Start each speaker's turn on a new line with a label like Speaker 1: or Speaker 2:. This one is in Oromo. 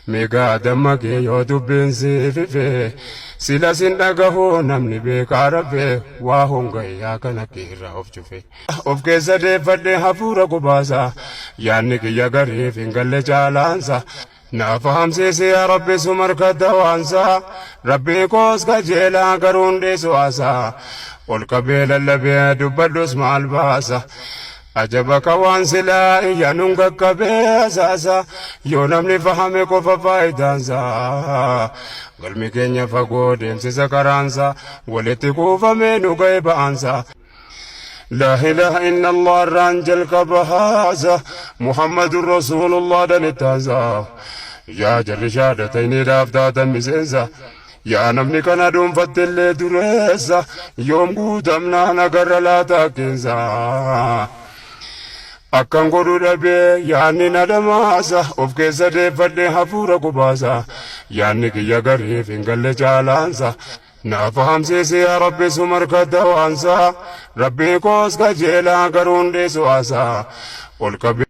Speaker 1: Meegaa dammaqee yoo dubbiin siififee sila sin dhagahuu namni beekaa rabbee waa hongayyaa kana keerraa of cufe. Of keessa deeffadhee hafuura qubaasa yaanni kiyya gariif hin galle caalaansa. Nafahamsiisi yaa Rabbi sumarka dawaansa Rabbi koos kajeelaa garuu hundeessu aasaa ol qabee lallabee dubbadhus maal baasa. Ajabaka waan silaa iyya nun qaqqabee asaasa yoo namni fahame qofa faayidaansa. Galmi keenya fagoo deemsisa karaansa walitti kuufamee nu ga'e ba'aansa. لا إله إلا الله الرانجل كبهازة محمد رسول الله دنتازا يا جل شهادتين دافتاتا مسنسا يا نمني كان دوم فتل دريسا يوم قوتمنا نقر لا تاكنسا أكن قدو دبي يعني ندماسا of keessa deeffadhee hafuura qubaasa yaanni kiyya gariif hin galle caalaansa. Nafahamsiisi yaa Rabbi sumarka dawaansa Rabbi koos kajeelaa garuu hundeessu aasaa ol qabee